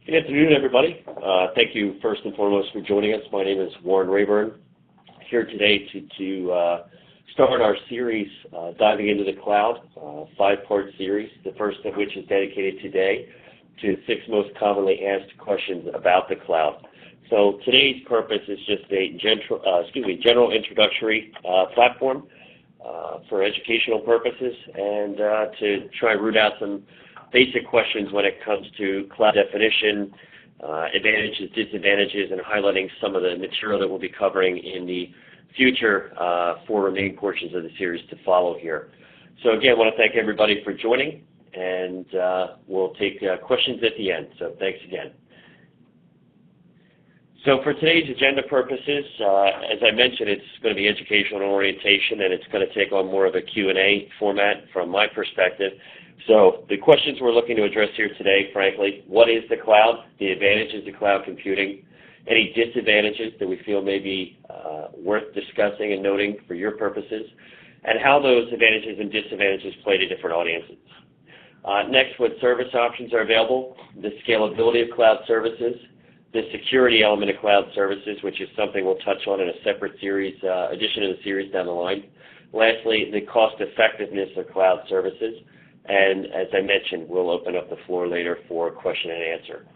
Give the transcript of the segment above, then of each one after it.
Good afternoon, everybody. Thank you first and foremost for joining us. My name is Warren Rayburn, here today to start our series diving into the cloud, five-part series, the first of which is dedicated today to 6 most commonly asked questions about the cloud. So today's purpose is just a general introductory platform for educational purposes and to try and root out some basic questions when it comes to cloud definition, advantages, disadvantages, and highlighting some of the material that we'll be covering in the future 4 remaining portions of the series to follow here. So again, I want to thank everybody for joining, and we'll take questions at the end. So thanks again. So for today's agenda purposes, as I mentioned, it's going to be educational and orientation, and it's going to take on more of a Q&A format from my perspective. So the questions we're looking to address here today, frankly, what is the cloud, the advantages of cloud computing, any disadvantages that we feel may be worth discussing and noting for your purposes, and how those advantages and disadvantages play to different audiences. Next, what service options are available, the scalability of cloud services, the security element of cloud services, which is something we'll touch on in a separate series, addition to the series down the line. Lastly, the cost effectiveness of cloud services. And as I mentioned, we'll open up the floor later for question and answer.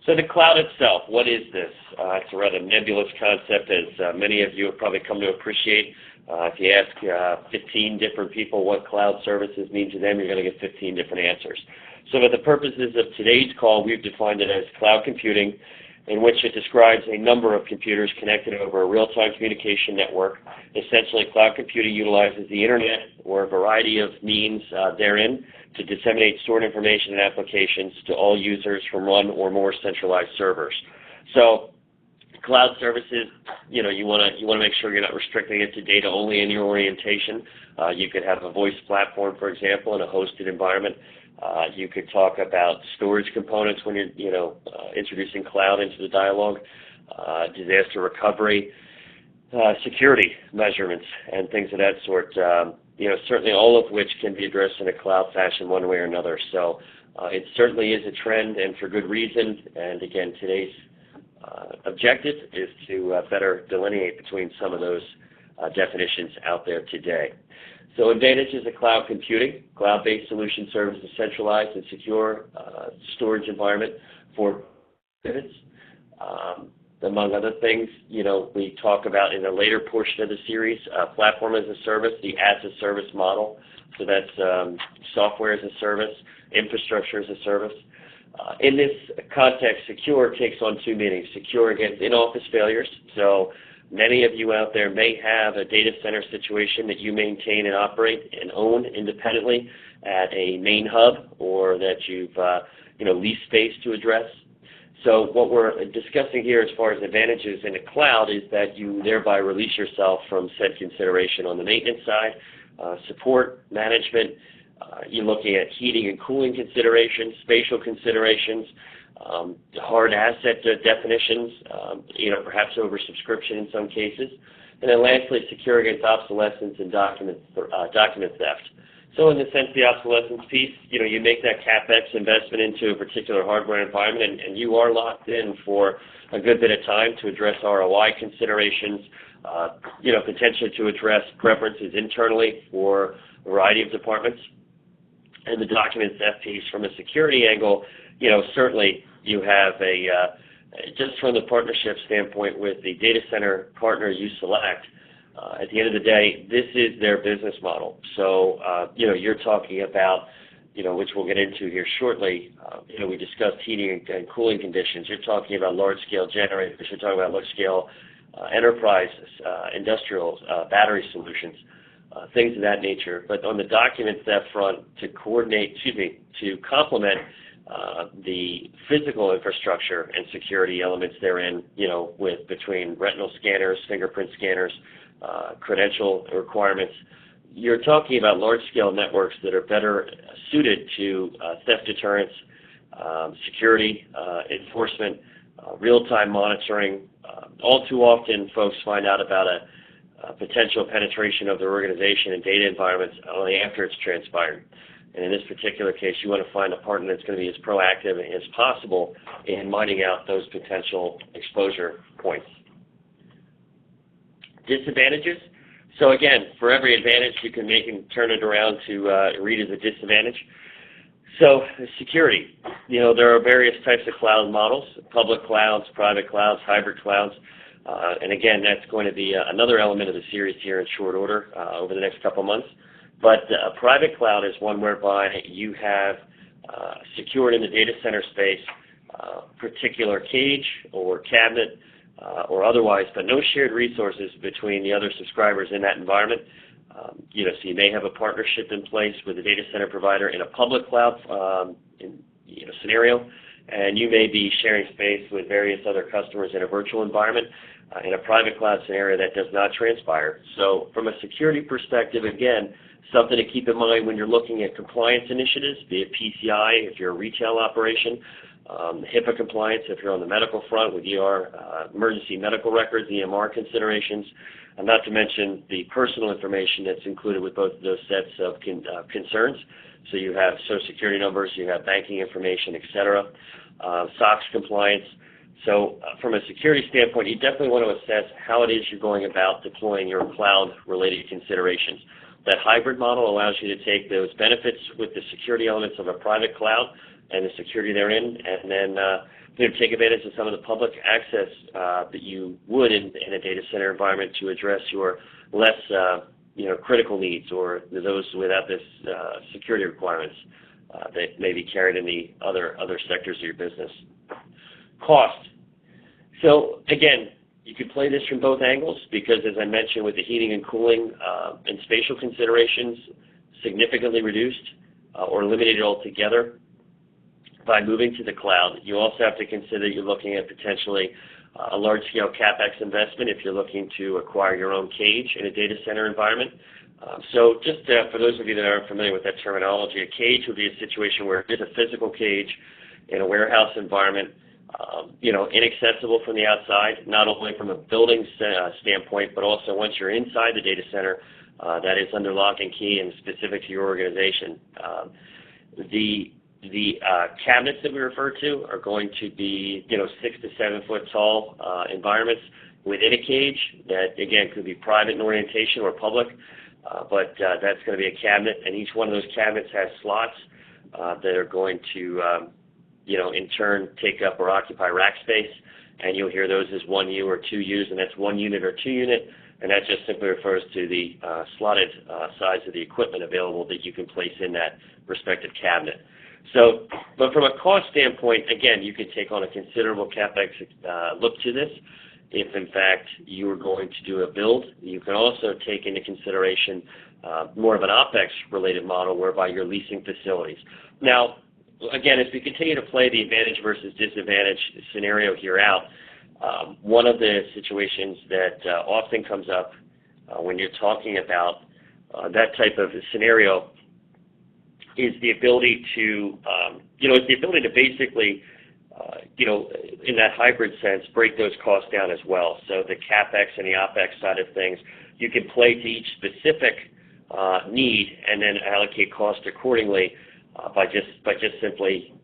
So the cloud itself, what is this? It's a rather nebulous concept, as many of you have probably come to appreciate. If you ask 15 different people what cloud services mean to them, you're going to get 15 different answers. So for the purposes of today's call, we've defined it as cloud computing, in which it describes a number of computers connected over a real-time communication network. Essentially, cloud computing utilizes the Internet or a variety of means therein to disseminate stored information and applications to all users from one or more centralized servers. So cloud services, you want to make sure you're not restricting it to data only in your orientation. You could have a voice platform, for example, in a hosted environment. You could talk about storage components when you're, introducing cloud into the dialogue, disaster recovery, security measurements, and things of that sort. Certainly all of which can be addressed in a cloud fashion one way or another. So it certainly is a trend, and for good reason. And again, today's objective is to better delineate between some of those definitions out there today. So advantages of cloud computing, cloud-based solution serves a centralized and secure storage environment for pivots. Among other things, we talk about in the later portion of the series, platform as a service, the as a service model. So that's software as a service, infrastructure as a service. In this context, secure takes on 2 meanings. Secure against in-office failures. So many of you out there may have a data center situation that you maintain and operate and own independently at a main hub, or that you've leased space to address. So what we're discussing here as far as advantages in the cloud is that you thereby release yourself from said consideration on the maintenance side, support, management. You're looking at heating and cooling considerations, spatial considerations, hard asset definitions, perhaps over subscription in some cases. And then lastly, secure against obsolescence and document theft. So in the sense, the obsolescence piece, you make that CapEx investment into a particular hardware environment, and you are locked in for a good bit of time to address ROI considerations, potentially to address preferences internally for a variety of departments. And the document theft piece from a security angle, certainly you have just from the partnership standpoint with the data center partner you select, at the end of the day, this is their business model. So, you're talking about, which we'll get into here shortly, we discussed heating and cooling conditions. You're talking about large-scale generators. You're talking about large-scale enterprise, industrial battery solutions, things of that nature. But on the document theft front, to complement the physical infrastructure and security elements therein, between retinal scanners, fingerprint scanners, credential requirements, you're talking about large-scale networks that are better suited to theft deterrence, security, enforcement, real-time monitoring. All too often, folks find out about a potential penetration of their organization and data environments only after it's transpired. And in this particular case, you want to find a partner that's going to be as proactive as possible in mining out those potential exposure points. Disadvantages. So again, for every advantage, you can make and turn it around to read as a disadvantage. So security. There are various types of cloud models: public clouds, private clouds, hybrid clouds. And again, that's going to be another element of the series here in short order over the next couple months. But a private cloud is one whereby you have secured in the data center space particular cage or cabinet or otherwise, but no shared resources between the other subscribers in that environment. So you may have a partnership in place with a data center provider in a public cloud scenario, and you may be sharing space with various other customers in a virtual environment. In a private cloud scenario, that does not transpire. So from a security perspective, again, something to keep in mind when you're looking at compliance initiatives, be it PCI if you're a retail operation, HIPAA compliance if you're on the medical front with emergency medical records, EMR considerations, and not to mention the personal information that's included with both of those sets of concerns. So you have Social Security numbers, you have banking information, et cetera, SOX compliance. So from a security standpoint, you definitely want to assess how it is you're going about deploying your cloud-related considerations. That hybrid model allows you to take those benefits with the security elements of a private cloud and the security therein, and then take advantage of some of the public access that you would in a data center environment to address your less critical needs or those without this security requirements that may be carried in the other sectors of your business. Cost. So again, you could play this from both angles because, as I mentioned, with the heating and cooling and spatial considerations significantly reduced or eliminated altogether by moving to the cloud. You also have to consider you're looking at potentially a large-scale CapEx investment if you're looking to acquire your own cage in a data center environment. So just for those of you that aren't familiar with that terminology, a cage would be a situation where it's a physical cage in a warehouse environment, inaccessible from the outside, not only from a building standpoint, but also once you're inside the data center, that is under lock and key and specific to your organization. The cabinets that we refer to are going to be, 6 to 7 foot tall environments within a cage that, again, could be private in orientation or public, but that's going to be a cabinet, and each one of those cabinets has slots that are going to, in turn take up or occupy rack space, and you'll hear those as 1U or 2Us, and that's 1 unit or 2 unit, and that just simply refers to the slotted size of the equipment available that you can place in that respective cabinet. So, but from a cost standpoint, again, you can take on a considerable CapEx look to this. If, in fact, you are going to do a build, you can also take into consideration more of an OpEx-related model whereby you're leasing facilities. Now, again, as we continue to play the advantage versus disadvantage scenario here out, one of the situations that often comes up when you're talking about that type of scenario is the ability to, basically, in that hybrid sense, break those costs down as well. So the CapEx and the OpEx side of things, you can play to each specific need and then allocate cost accordingly by just simply,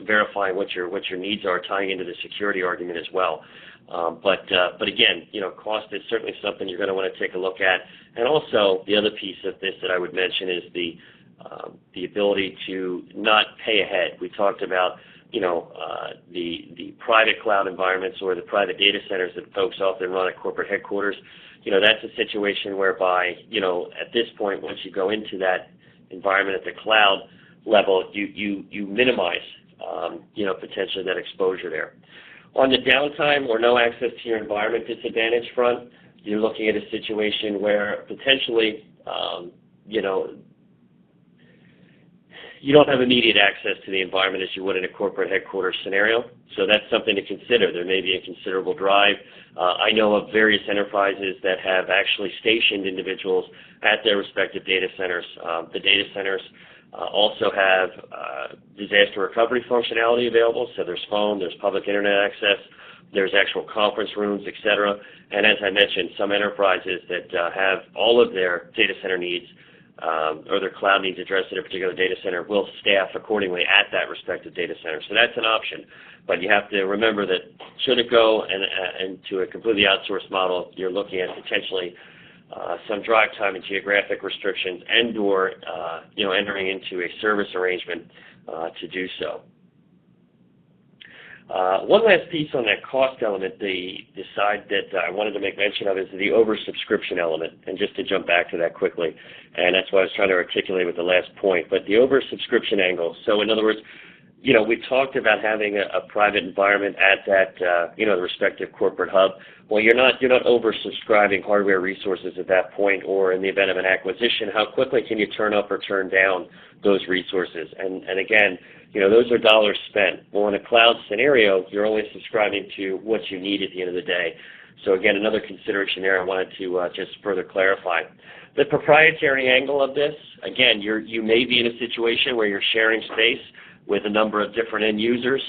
verifying what your needs are, tying into the security argument as well. But again, cost is certainly something you're going to want to take a look at. And also, the other piece of this that I would mention is the ability to not pay ahead. We talked about, the private cloud environments or the private data centers that folks often run at corporate headquarters. That's a situation whereby, at this point, once you go into that environment at the cloud level, you minimize, potentially that exposure there. On the downtime or no access to your environment disadvantage front, you're looking at a situation where potentially, you don't have immediate access to the environment as you would in a corporate headquarters scenario. So that's something to consider. There may be a considerable drive. I know of various enterprises that have actually stationed individuals at their respective data centers. The data centers also have disaster recovery functionality available. So there's phone, there's public internet access, there's actual conference rooms, et cetera. And as I mentioned, some enterprises that have all of their data center needs or their cloud needs addressed at a particular data center will staff accordingly at that respective data center. So that's an option. But you have to remember that should it go into a completely outsourced model, you're looking at potentially some drive time and geographic restrictions and/or entering into a service arrangement to do so. One last piece on that cost element, the side that I wanted to make mention of is the oversubscription element, and just to jump back to that quickly, and that's what I was trying to articulate with the last point, but the oversubscription angle. So in other words, we talked about having a private environment at that, the respective corporate hub. Well, you're not oversubscribing hardware resources at that point, or in the event of an acquisition, how quickly can you turn up or turn down those resources? And again, those are dollars spent. Well, in a cloud scenario, you're only subscribing to what you need at the end of the day. So again, another consideration there I wanted to just further clarify. The proprietary angle of this, again, you may be in a situation where you're sharing space with a number of different end users.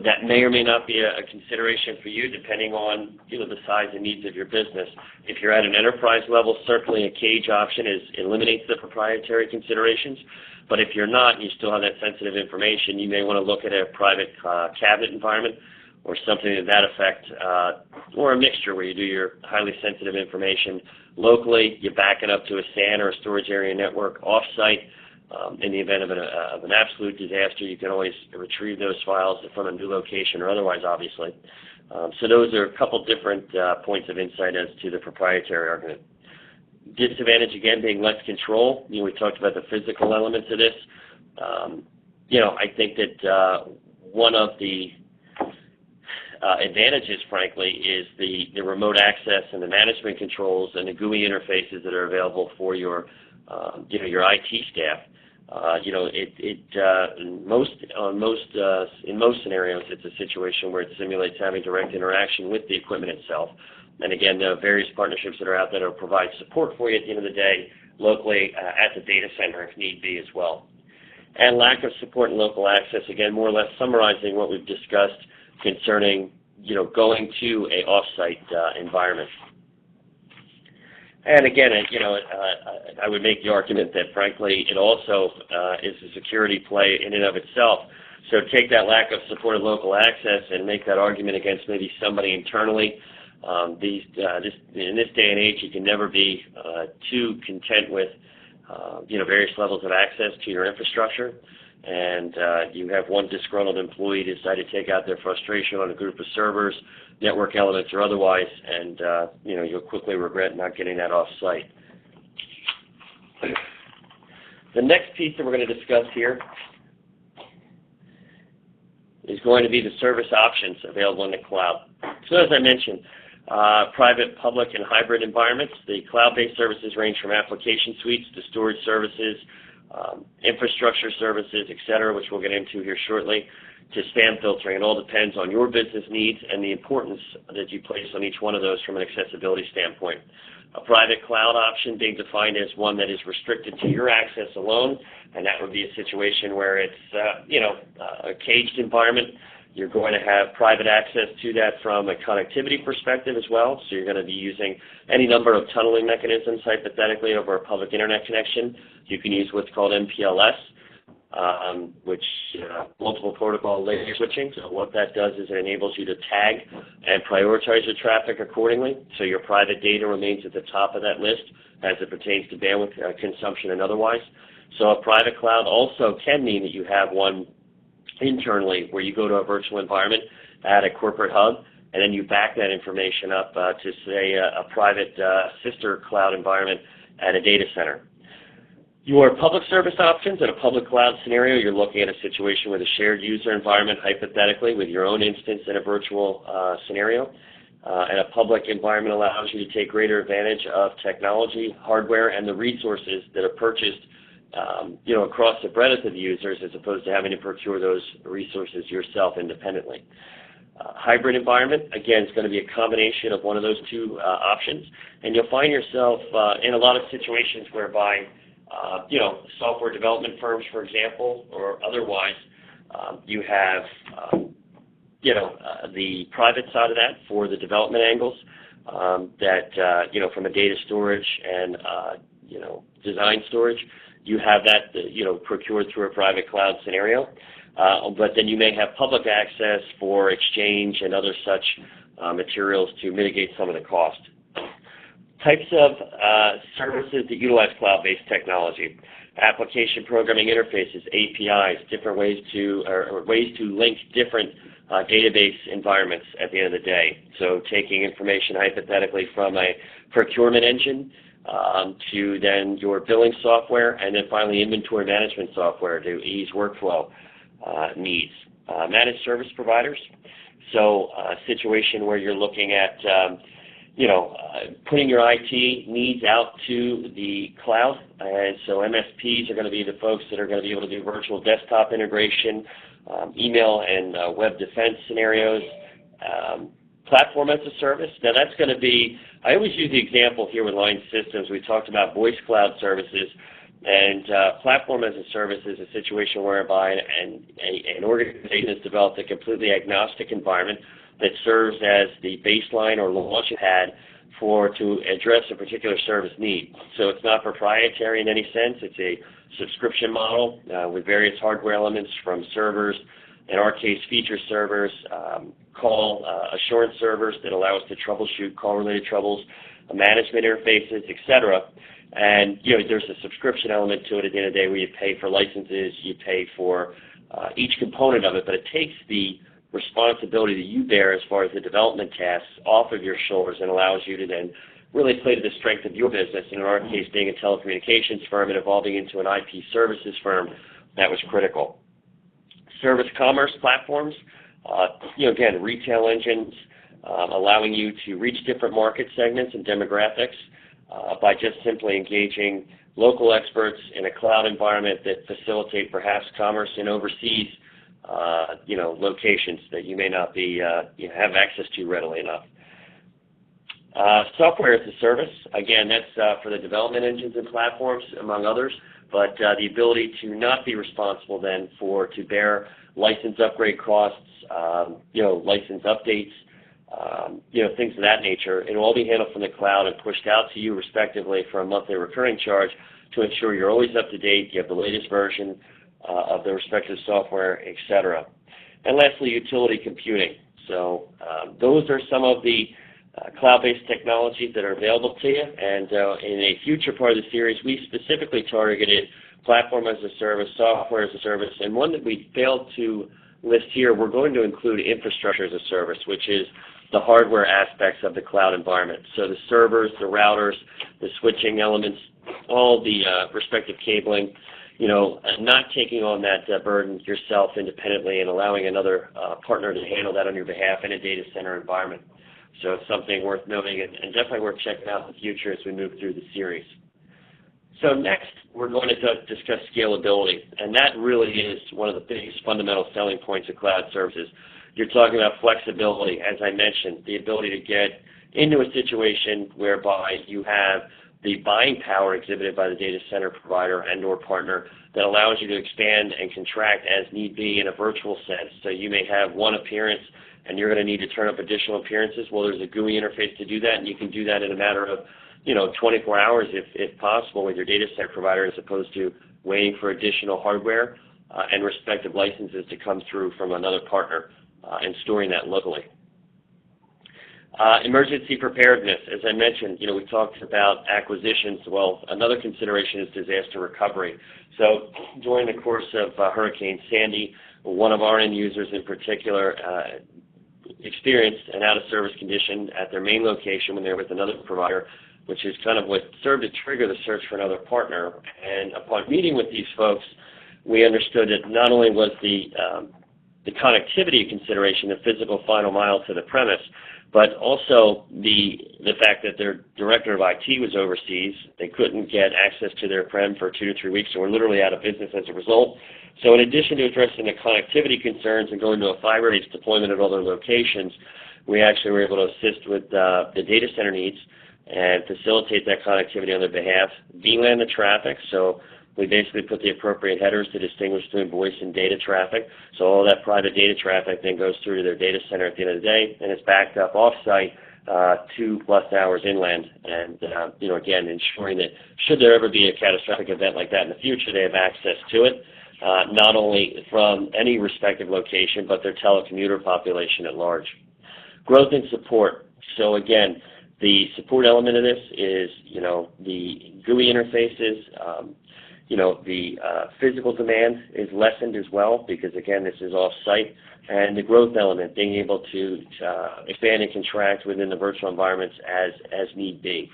That may or may not be a consideration for you depending on, the size and needs of your business. If you're at an enterprise level, certainly a cage option eliminates the proprietary considerations. But if you're not and you still have that sensitive information, you may want to look at a private cabinet environment or something to that effect, or a mixture where you do your highly sensitive information locally, you back it up to a SAN or a storage area network off-site. In the event of an absolute disaster, you can always retrieve those files from a new location or otherwise, obviously. So those are a couple different points of insight as to the proprietary argument. Disadvantage, again, being less control. We talked about the physical elements of this. I think that one of the advantages, frankly, is the remote access and the management controls and the GUI interfaces that are available for your IT staff. In most scenarios, it's a situation where it simulates having direct interaction with the equipment itself. And again, there are various partnerships that are out there that will provide support for you at the end of the day, locally at the data center if need be as well. And lack of support and local access, again, more or less summarizing what we've discussed concerning, going to a off-site environment. And again, I would make the argument that, frankly, it also is a security play in and of itself. So take that lack of support and local access and make that argument against maybe somebody internally. In this day and age, you can never be too content with various levels of access to your infrastructure. And you have one disgruntled employee decide to take out their frustration on a group of servers, network elements or otherwise, and you'll quickly regret not getting that off-site. The next piece that we're going to discuss here is going to be the service options available in the cloud. So as I mentioned, private, public, and hybrid environments. The cloud-based services range from application suites to storage services, infrastructure services, et cetera, which we'll get into here shortly, to spam filtering. It all depends on your business needs and the importance that you place on each one of those from an accessibility standpoint. A private cloud option being defined as one that is restricted to your access alone, and that would be a situation where it's a caged environment. You're going to have private access to that from a connectivity perspective as well, so you're going to be using any number of tunneling mechanisms, hypothetically, over a public internet connection. You can use what's called MPLS, which multiple protocol layer switching. So what that does is it enables you to tag and prioritize your traffic accordingly, so your private data remains at the top of that list as it pertains to bandwidth consumption and otherwise. So a private cloud also can mean that you have one internally where you go to a virtual environment at a corporate hub, and then you back that information up to, say, a private sister cloud environment at a data center. Your public service options in a public cloud scenario, you're looking at a situation with a shared user environment, hypothetically, with your own instance in a virtual scenario. And a public environment allows you to take greater advantage of technology, hardware, and the resources that are purchased across the breadth of users, as opposed to having to procure those resources yourself independently. Hybrid environment, again, is going to be a combination of one of those two options, and you'll find yourself in a lot of situations whereby, software development firms, for example, or otherwise, you have, the private side of that for the development angles that, from a data storage and design storage, you have that, procured through a private cloud scenario. But then you may have public access for exchange and other such materials to mitigate some of the cost. Types of services that utilize cloud-based technology: application programming interfaces, APIs, different ways to link different database environments at the end of the day. So taking information hypothetically from a procurement engine to then your billing software, and then finally inventory management software to ease workflow needs. Managed service providers, so a situation where you're looking at putting your IT needs out to the cloud, and so MSPs are going to be the folks that are going to be able to do virtual desktop integration, email and web defense scenarios, platform as a service. Now that's going to be, I always use the example here with line systems. We talked about voice cloud services, and platform as a service is a situation whereby an organization has developed a completely agnostic environment that serves as the baseline or launch pad to address a particular service need. So it's not proprietary in any sense. It's a subscription model with various hardware elements from servers, in our case feature servers, call assurance servers that allow us to troubleshoot call-related troubles, management interfaces, etc. And there's a subscription element to it at the end of the day where you pay for licenses, you pay for each component of it, but it takes the responsibility that you bear as far as the development tasks off of your shoulders and allows you to then really play to the strength of your business. And in our case, being a telecommunications firm and evolving into an IP services firm, that was critical. Service commerce platforms, again, retail engines, allowing you to reach different market segments and demographics by just simply engaging local experts in a cloud environment that facilitate perhaps commerce in overseas locations that you may not be have access to readily enough. Software as a service, again, that's for the development engines and platforms, among others, but the ability to not be responsible then to bear license upgrade costs, license updates, things of that nature. It will all be handled from the cloud and pushed out to you respectively for a monthly recurring charge to ensure you're always up to date, you have the latest version of the respective software, etc. And lastly, utility computing. So those are some of the cloud-based technologies that are available to you. And in a future part of the series, we specifically targeted platform as a service, software as a service, and one that we failed to list here, we're going to include infrastructure as a service, which is the hardware aspects of the cloud environment. So the servers, the routers, the switching elements, all the respective cabling, not taking on that burden yourself independently and allowing another partner to handle that on your behalf in a data center environment. So it's something worth noting and definitely worth checking out in the future as we move through the series. So next, we're going to discuss scalability, and that really is one of the biggest fundamental selling points of cloud services. You're talking about flexibility, as I mentioned, the ability to get into a situation whereby you have the buying power exhibited by the data center provider and or partner that allows you to expand and contract as need be in a virtual sense. So you may have one appearance and you're going to need to turn up additional appearances. Well, there's a GUI interface to do that, and you can do that in a matter of 24 hours if possible with your data center provider, as opposed to waiting for additional hardware and respective licenses to come through from another partner and storing that locally. Emergency preparedness. As I mentioned, we talked about acquisitions. Well, another consideration is disaster recovery. So during the course of Hurricane Sandy, one of our end users in particular experienced an out-of-service condition at their main location when they were with another provider, which is kind of what served to trigger the search for another partner. And upon meeting with these folks, we understood that not only was the connectivity consideration, the physical final mile to the premise, but also the fact that their director of IT was overseas. They couldn't get access to their prem for 2 to 3 weeks, so we're literally out of business as a result. So in addition to addressing the connectivity concerns and going to a fiber-based deployment at other locations, we actually were able to assist with the data center needs and facilitate that connectivity on their behalf, VLAN the traffic, so we basically put the appropriate headers to distinguish between voice and data traffic. So all that private data traffic then goes through to their data center at the end of the day, and it's backed up off-site 2+ hours inland, and again, ensuring that should there ever be a catastrophic event like that in the future, they have access to it, not only from any respective location, but their telecommuter population at large. Growth and support. So again, the support element of this is, the GUI interfaces. The physical demand is lessened as well because, again, this is off-site. And the growth element, being able to expand and contract within the virtual environments as need be.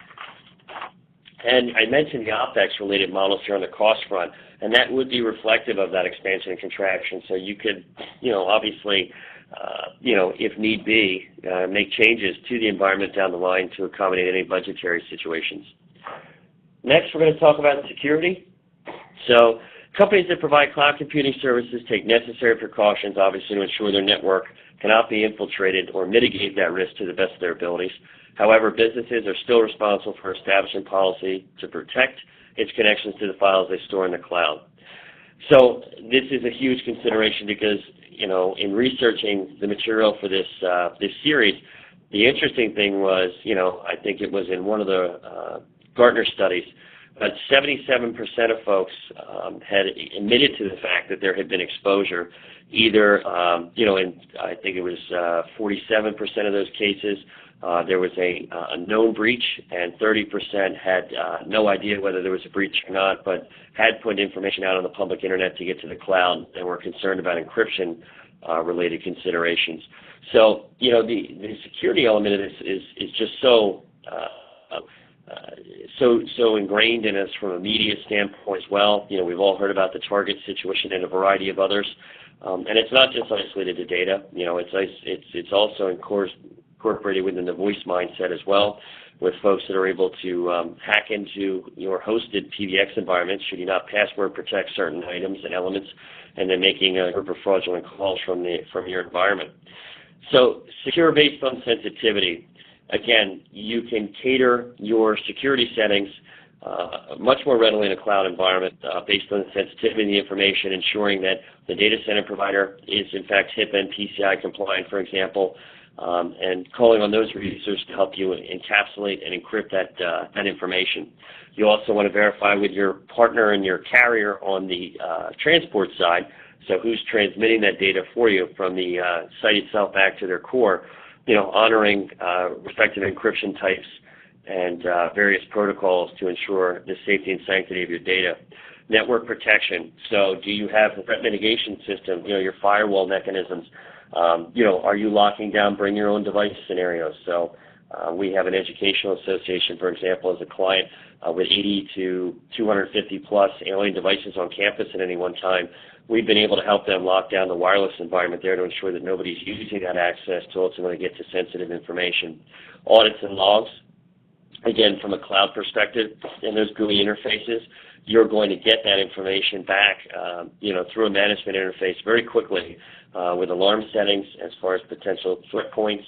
And I mentioned the OpEx-related models here on the cost front, and that would be reflective of that expansion and contraction. So you could, obviously, if need be, make changes to the environment down the line to accommodate any budgetary situations. Next, we're going to talk about security. So companies that provide cloud computing services take necessary precautions, obviously, to ensure their network cannot be infiltrated or mitigate that risk to the best of their abilities. However, businesses are still responsible for establishing policy to protect its connections to the files they store in the cloud. So this is a huge consideration because, in researching the material for this series, the interesting thing was, I think it was in one of the Gartner studies, but 77% of folks had admitted to the fact that there had been exposure, either, and I think it was 47% of those cases, there was a known breach, and 30% had no idea whether there was a breach or not, but had put information out on the public internet to get to the cloud and were concerned about encryption-related considerations. So, the security element of this is just so ingrained in us from a media standpoint as well. We've all heard about the Target situation and a variety of others, and it's not just isolated to data. It's also incorporated within the voice mindset as well, with folks that are able to hack into your hosted PBX environment should you not password protect certain items and elements, and then making a group of fraudulent calls from your environment. So secure based on sensitivity. Again, you can cater your security settings much more readily in a cloud environment based on the sensitivity of the information, ensuring that the data center provider is in fact HIPAA and PCI compliant, for example, and calling on those users to help you encapsulate and encrypt that information. You also want to verify with your partner and your carrier on the transport side, so who's transmitting that data for you from the site itself back to their core, honoring respective encryption types and various protocols to ensure the safety and sanctity of your data. Network protection. So do you have a threat mitigation system, your firewall mechanisms? Are you locking down bring your own device scenarios? So we have an educational association, for example, as a client with 80 to 250 plus alien devices on campus at any one time. We've been able to help them lock down the wireless environment there to ensure that nobody's using that access to ultimately get to sensitive information. Audits and logs. Again, from a cloud perspective, in those GUI interfaces, you're going to get that information back, through a management interface very quickly with alarm settings as far as potential threat points,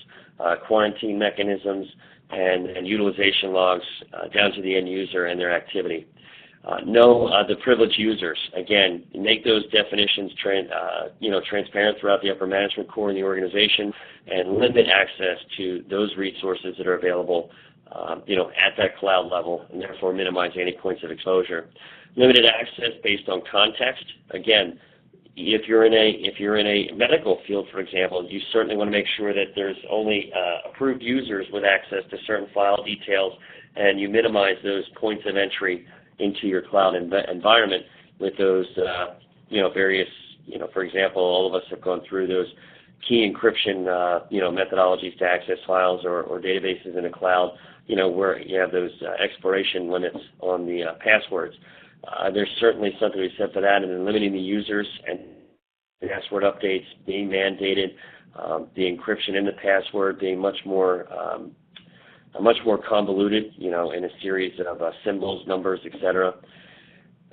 quarantine mechanisms, and utilization logs down to the end user and their activity. Know the privileged users. Again, make those definitions transparent throughout the upper management core in the organization, and limit access to those resources that are available at that cloud level, and therefore minimize any points of exposure. Limited access based on context. Again, if you're in a medical field, for example, you certainly want to make sure that there's only approved users with access to certain file details, and you minimize those points of entry into your cloud environment with those various, for example, all of us have gone through those key encryption methodologies to access files or databases in the cloud, where you have those exploration limits on the passwords. There's certainly something to be said for that, and then limiting the users and password updates being mandated, the encryption in the password being much more convoluted, in a series of symbols, numbers, etc.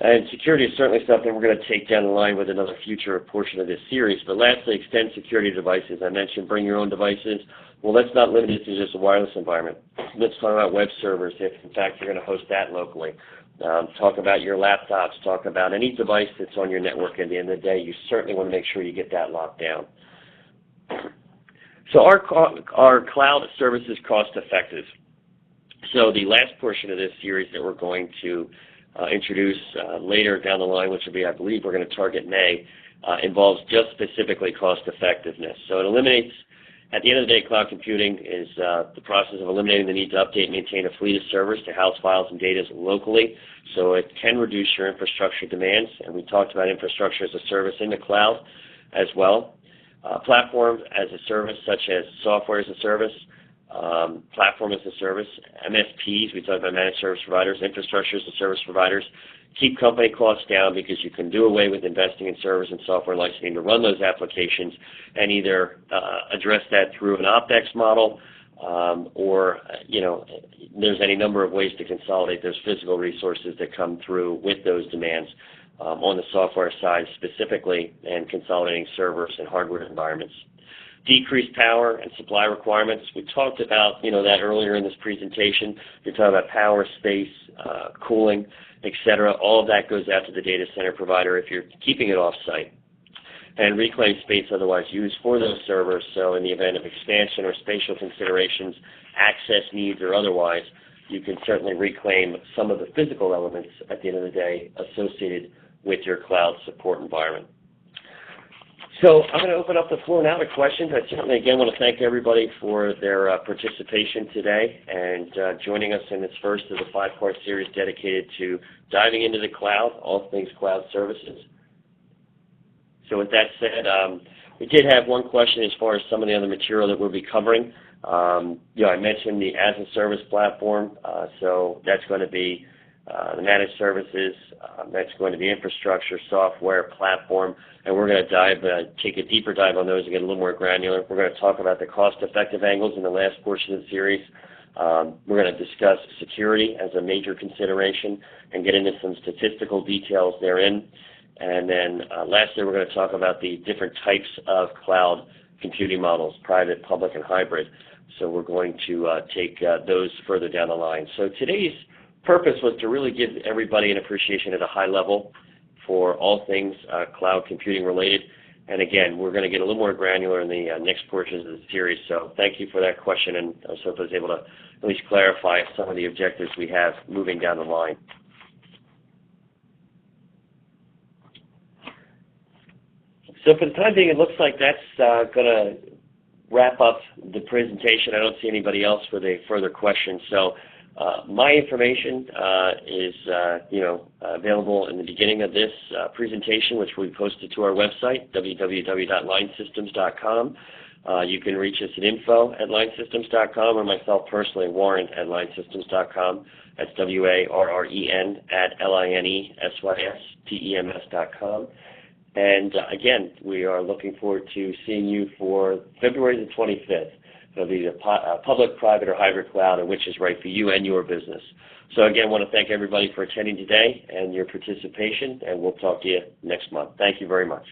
And security is certainly something we're going to take down the line with another future portion of this series. But lastly, extend security devices. I mentioned bring your own devices. Well, let's not limit it to just a wireless environment. Let's talk about web servers if, in fact, you're going to host that locally. Talk about your laptops. Talk about any device that's on your network. At the end of the day, you certainly want to make sure you get that locked down. So our cloud service is cost effective. So the last portion of this series that we're going to introduce later down the line, which will be, I believe, we're going to target May, involves just specifically cost effectiveness. So it eliminates, at the end of the day, cloud computing is the process of eliminating the need to update and maintain a fleet of servers to house files and data locally. So it can reduce your infrastructure demands, and we talked about infrastructure as a service in the cloud as well. Platform as a service, such as software as a service, platform as a service, MSPs, we talked about managed service providers, infrastructure as a service providers, keep company costs down because you can do away with investing in servers and software licensing to run those applications and either address that through an OpEx model or, there's any number of ways to consolidate those physical resources that come through with those demands on the software side specifically, and consolidating servers and hardware environments. Decreased power and supply requirements. We talked about that earlier in this presentation. We talked about power, space, cooling, etc. All of that goes out to the data center provider if you're keeping it off-site. And reclaim space otherwise used for those servers, so in the event of expansion or spatial considerations, access needs or otherwise, you can certainly reclaim some of the physical elements at the end of the day associated with your cloud support environment. So I'm going to open up the floor now to questions. I certainly, again, want to thank everybody for their participation today and joining us in this first of the 5-part series dedicated to diving into the cloud, all things cloud services. So with that said, we did have one question as far as some of the other material that we'll be covering. I mentioned the as-a-service platform, so that's going to be the managed services, that's going to be infrastructure, software, platform, and we're going to take a deeper dive on those and get a little more granular. We're going to talk about the cost-effective angles in the last portion of the series. We're going to discuss security as a major consideration and get into some statistical details therein. And then lastly, we're going to talk about the different types of cloud computing models, private, public, and hybrid. So we're going to take those further down the line. So today's purpose was to really give everybody an appreciation at a high level for all things cloud computing related. And again, we're going to get a little more granular in the next portions of the series. So thank you for that question, and I hope I was able to at least clarify some of the objectives we have moving down the line. So for the time being, it looks like that's going to wrap up the presentation. I don't see anybody else with a further question. So my information is available in the beginning of this presentation, which we posted to our website, www.linesystems.com. You can reach us at info@linesystems.com, or myself personally, Warren@linesystems.com. That's WARREN@LINESYSTEMS.com. And again, we are looking forward to seeing you for February the 25th. It'll be the public, private, or hybrid cloud, and which is right for you and your business. So again, I want to thank everybody for attending today and your participation, and we'll talk to you next month. Thank you very much.